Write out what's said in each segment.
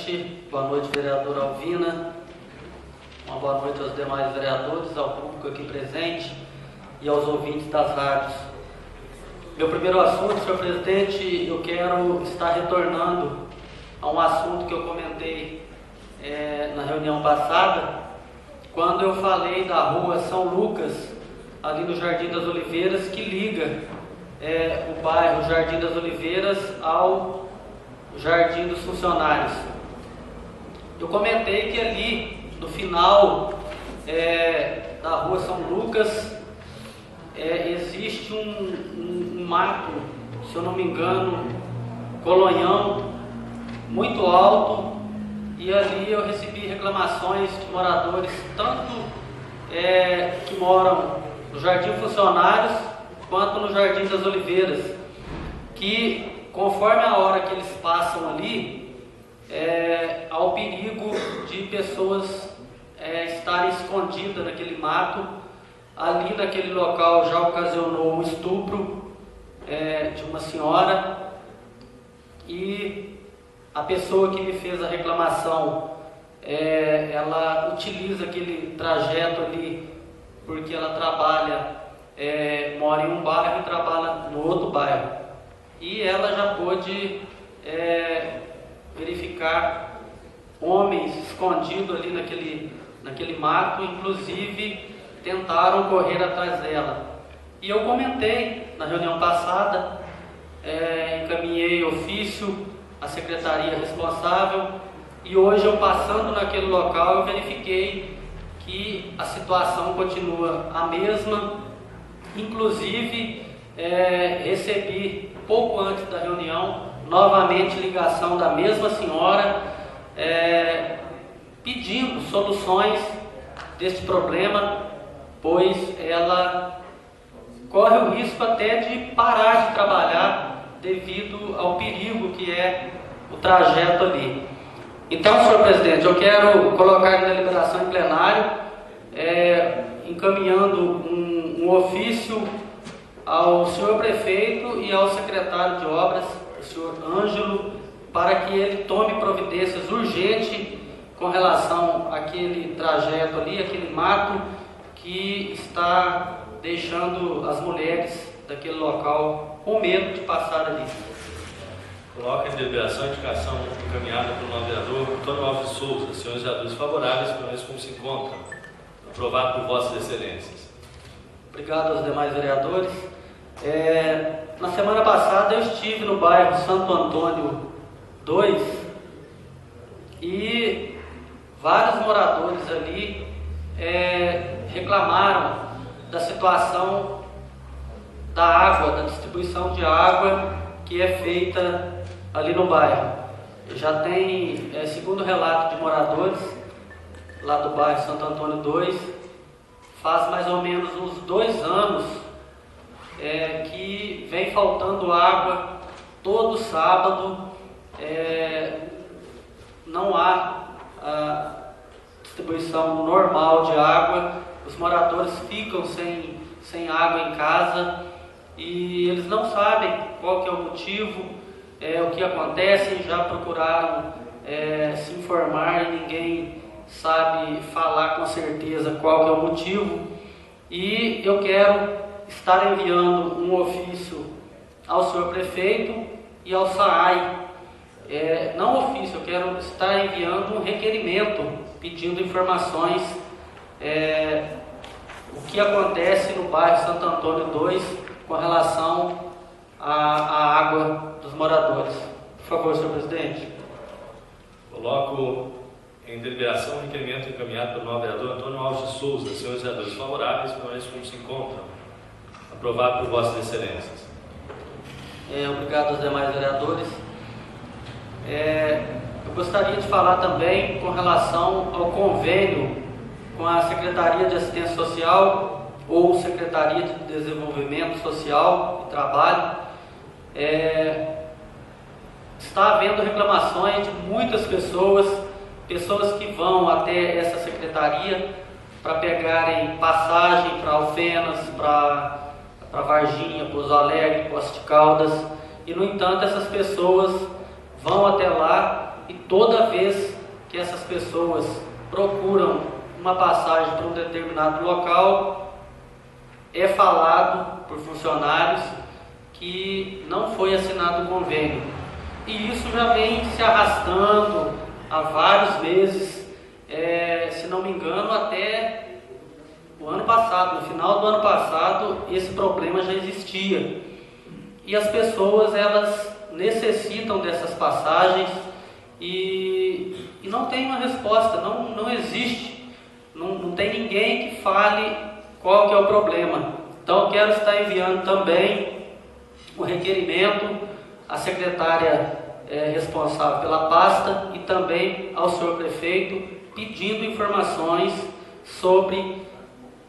presidente, boa noite, vereadora Alvina, uma boa noite aos demais vereadores, ao público aqui presente e aos ouvintes das rádios. Meu primeiro assunto, senhor presidente, eu quero estar retornando a um assunto que eu comentei na reunião passada, quando eu falei da rua São Lucas, ali no Jardim das Oliveiras, que liga o bairro Jardim das Oliveiras ao Jardim dos Funcionários. Eu comentei que ali, no final da rua São Lucas, existe um mato, se eu não me engano, colonhão, muito alto, e ali eu recebi reclamações de moradores, tanto que moram no Jardim Funcionários, quanto no Jardim das Oliveiras, que conforme a hora que eles passam ali, há o perigo de pessoas estarem escondidas naquele mato. Ali naquele local já ocasionou um estupro de uma senhora, e a pessoa que me fez a reclamação, ela utiliza aquele trajeto ali porque ela trabalha, mora em um bairro e trabalha no outro bairro, e ela já pôde verificar homens escondidos ali naquele mato, inclusive tentaram correr atrás dela. E eu comentei na reunião passada, encaminhei ofício à secretaria responsável, e hoje eu passando naquele local eu verifiquei que a situação continua a mesma. Inclusive recebi pouco antes da reunião novamente ligação da mesma senhora pedindo soluções desse problema, pois ela corre o risco até de parar de trabalhar devido ao perigo que é o trajeto ali. Então, senhor presidente, eu quero colocar em deliberação em plenário, encaminhando um ofício ao senhor prefeito e ao secretário de obras, o senhor Ângelo, para que ele tome providências urgentes com relação àquele trajeto ali, aquele mato que está deixando as mulheres daquele local com medo de passar ali. Coloca em deliberação a indicação encaminhada pelo novo vereador Antônio Alves de Souza. Senhores vereadores favoráveis, permaneçam como se encontram. Aprovado por vossas excelências. Obrigado aos demais vereadores. Na semana passada eu estive no bairro Santo Antônio 2 e vários moradores ali reclamaram da situação da água, da distribuição de água que é feita ali no bairro. Já tem, segundo o relato de moradores lá do bairro Santo Antônio 2, faz mais ou menos uns 2 anos que vem faltando água todo sábado. Não há a distribuição normal de água, os moradores ficam sem água em casa e eles não sabem qual que é o motivo, o que acontece. Já procuraram se informar e ninguém sabe falar com certeza qual que é o motivo, e eu quero estar enviando um ofício ao senhor prefeito e ao SAAI, não ofício, eu quero estar enviando um requerimento pedindo informações o que acontece no bairro Santo Antônio 2 com relação à água dos moradores. Por favor, senhor presidente. Coloco em deliberação o requerimento encaminhado pelo novo vereador Antônio Alves de Souza. Senhores vereadores favoráveis, permaneçam como se encontram. Aprovado por vossas excelências. Obrigado aos demais vereadores. Eu gostaria de falar também com relação ao convênio com a Secretaria de Assistência Social ou Secretaria de Desenvolvimento Social e Trabalho. Está havendo reclamações de muitas pessoas que vão até essa secretaria para pegarem passagem para Alfenas, para Varginha, Pouso Alegre, Poços de Caldas, e no entanto essas pessoas vão até lá e toda vez que essas pessoas procuram uma passagem para um determinado local, é falado por funcionários que não foi assinado o convênio. E isso já vem se arrastando há vários meses, se não me engano, até o ano passado, no final do ano passado, esse problema já existia. E as pessoas, elas necessitam dessas passagens e não tem uma resposta, não existe, não tem ninguém que fale qual que é o problema. Então eu quero estar enviando também o requerimento à secretária responsável pela pasta e também ao senhor prefeito, pedindo informações sobre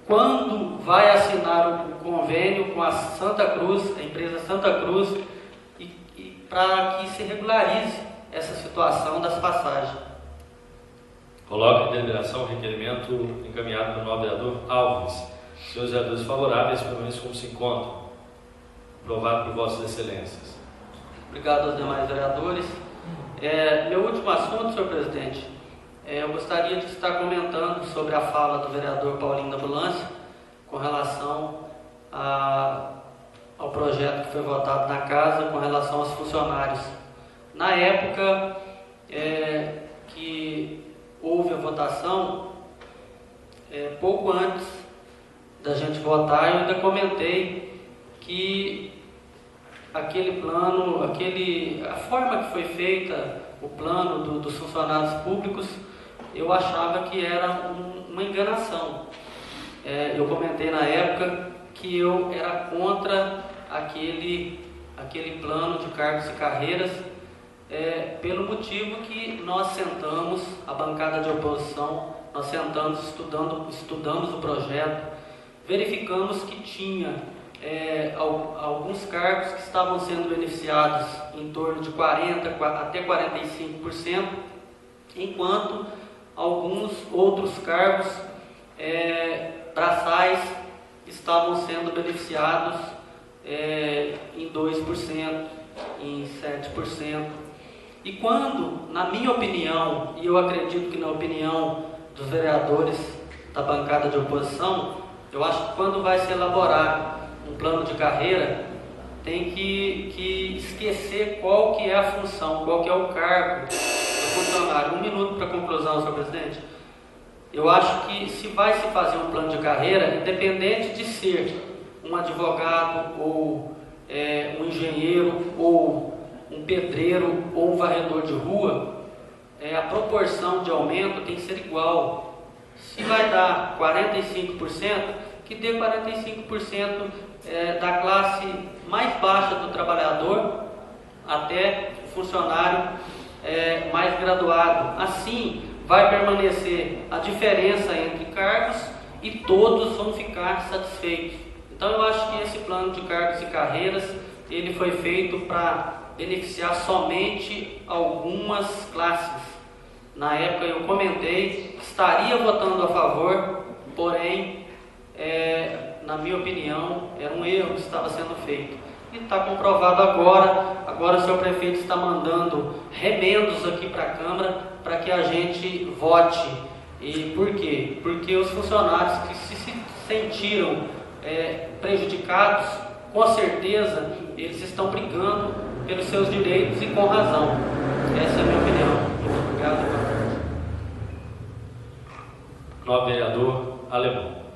quando vai assinar o convênio com a Santa Cruz, a empresa Santa Cruz, e para que se regularize essa situação das passagens. Coloco em deliberação o requerimento encaminhado pelo novo vereador Alves. Senhores vereadores favoráveis, permaneçam como se encontram. Aprovado por vossas excelências. Obrigado aos demais vereadores. Meu último assunto, senhor presidente, eu gostaria de estar comentando sobre a fala do vereador Paulinho da Ambulância com relação ao projeto que foi votado na casa com relação aos funcionários. Na época que houve a votação, pouco antes da gente votar, eu ainda comentei que aquele plano, a forma que foi feita o plano dos funcionários públicos, eu achava que era uma enganação. Eu comentei na época que eu era contra aquele plano de cargos e carreiras, pelo motivo que nós sentamos, a bancada de oposição, nós sentamos, estudamos o projeto, verificamos que tinha alguns cargos que estavam sendo beneficiados em torno de 40% até 45%, enquanto alguns outros cargos braçais estavam sendo beneficiados em 2%, em 7%. E quando, na minha opinião, e eu acredito que na opinião dos vereadores da bancada de oposição, eu acho que quando vai se elaborar um plano de carreira, tem que esquecer qual que é a função, qual que é o cargo do funcionário. 1 minuto para conclusão, senhor presidente. Eu acho que se vai se fazer um plano de carreira, independente de ser um advogado, ou um engenheiro, ou um pedreiro, ou um varredor de rua, a proporção de aumento tem que ser igual. Se vai dar 45%, que dê 45% da classe mais baixa do trabalhador até o funcionário mais graduado. Assim vai permanecer a diferença entre cargos e todos vão ficar satisfeitos. Então eu acho que esse plano de cargos e carreiras, ele foi feito para beneficiar somente algumas classes. Na época eu comentei, estaria votando a favor, porém, na minha opinião, era um erro que estava sendo feito. E está comprovado agora. Agora o senhor prefeito está mandando remendos aqui para a Câmara para que a gente vote. E por quê? Porque os funcionários que se sentiram prejudicados, com certeza eles estão brigando pelos seus direitos e com razão. Essa é a minha opinião. Muito obrigado. Novo vereador Alemão.